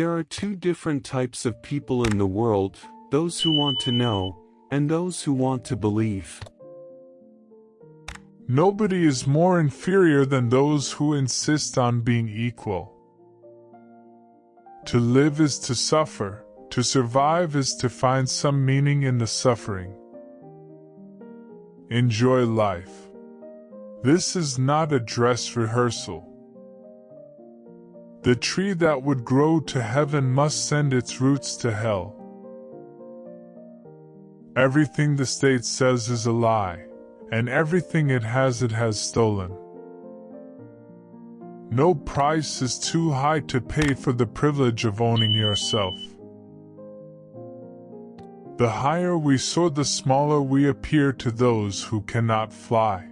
There are two different types of people in the world, those who want to know, and those who want to believe. Nobody is more inferior than those who insist on being equal. To live is to suffer, to survive is to find some meaning in the suffering. Enjoy life. This is not a dress rehearsal. The tree that would grow to heaven must send its roots to hell. Everything the state says is a lie, and everything it has stolen. No price is too high to pay for the privilege of owning yourself. The higher we soar, the smaller we appear to those who cannot fly.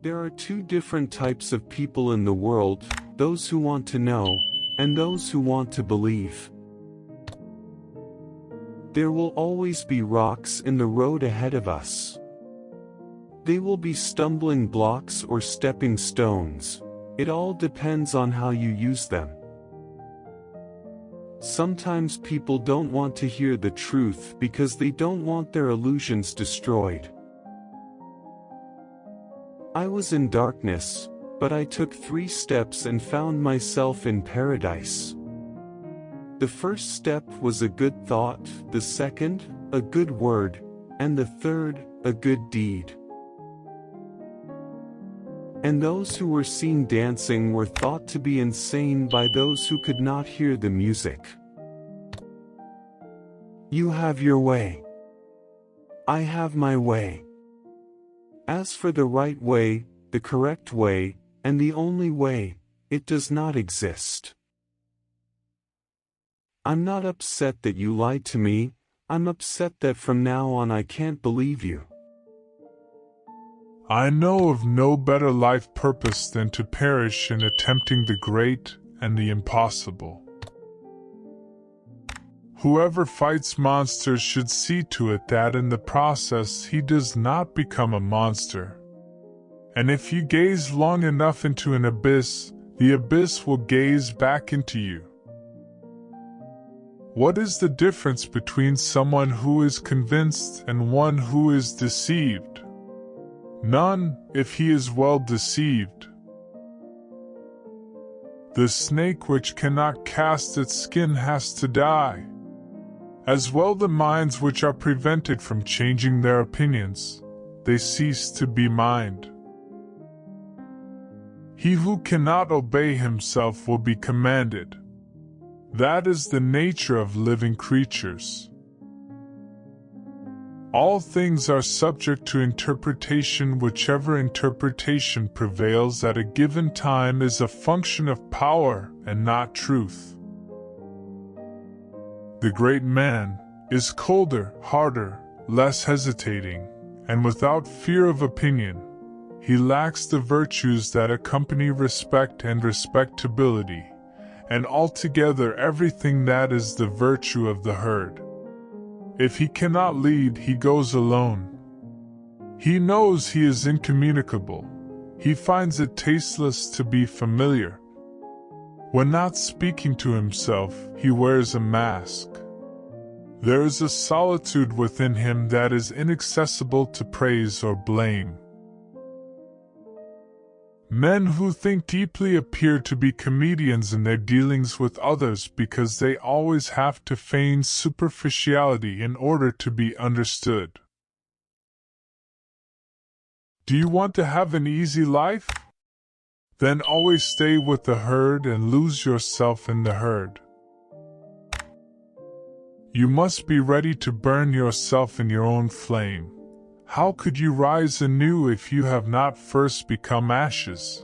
There are two different types of people in the world, those who want to know, and those who want to believe. There will always be rocks in the road ahead of us. They will be stumbling blocks or stepping stones. It all depends on how you use them. Sometimes people don't want to hear the truth because they don't want their illusions destroyed. I was in darkness, but I took 3 steps and found myself in paradise. The first step was a good thought, the second, a good word, and the third, a good deed. And those who were seen dancing were thought to be insane by those who could not hear the music. You have your way. I have my way. As for the right way, the correct way, and the only way, it does not exist. I'm not upset that you lied to me, I'm upset that from now on I can't believe you. I know of no better life purpose than to perish in attempting the great and the impossible. Whoever fights monsters should see to it that in the process he does not become a monster. And if you gaze long enough into an abyss, the abyss will gaze back into you. What is the difference between someone who is convinced and one who is deceived? None, if he is well deceived. The snake which cannot cast its skin has to die. As well the minds which are prevented from changing their opinions, they cease to be mind. He who cannot obey himself will be commanded. That is the nature of living creatures. All things are subject to interpretation. Whichever interpretation prevails at a given time is a function of power and not truth. The great man is colder, harder, less hesitating, and without fear of opinion. He lacks the virtues that accompany respect and respectability, and altogether everything that is the virtue of the herd. If he cannot lead, he goes alone. He knows he is incommunicable. He finds it tasteless to be familiar. When not speaking to himself, he wears a mask. There is a solitude within him that is inaccessible to praise or blame. Men who think deeply appear to be comedians in their dealings with others because they always have to feign superficiality in order to be understood. Do you want to have an easy life? Then always stay with the herd and lose yourself in the herd. You must be ready to burn yourself in your own flame. How could you rise anew if you have not first become ashes?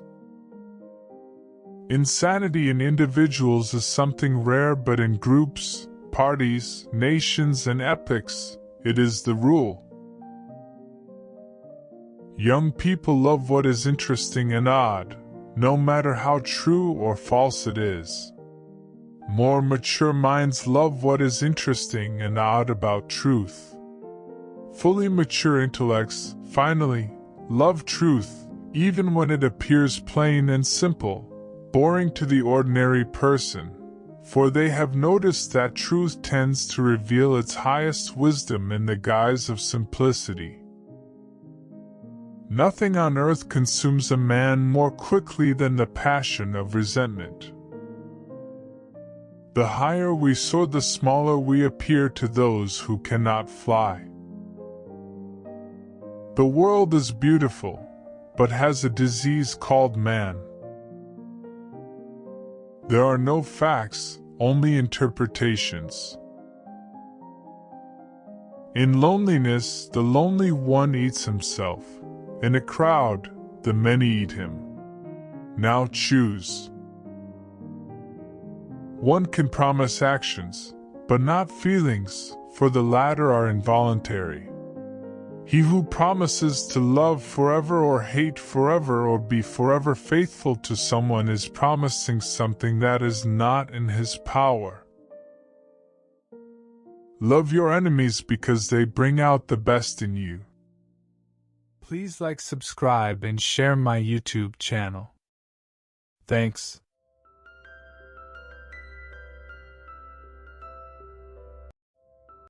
Insanity in individuals is something rare, but in groups, parties, nations, and epochs, it is the rule. Young people love what is interesting and odd, no matter how true or false it is. More mature minds love what is interesting and odd about truth. Fully mature intellects, finally, love truth, even when it appears plain and simple, boring to the ordinary person. for they have noticed that truth tends to reveal its highest wisdom in the guise of simplicity. Nothing on earth consumes a man more quickly than the passion of resentment. The higher we soar, the smaller we appear to those who cannot fly. The world is beautiful, but has a disease called man. There are no facts, only interpretations. In loneliness, the lonely one eats himself. In a crowd, the many eat him. Now choose. One can promise actions, but not feelings, for the latter are involuntary. He who promises to love forever or hate forever or be forever faithful to someone is promising something that is not in his power. Love your enemies because they bring out the best in you. Please like, subscribe, and share my YouTube channel. Thanks.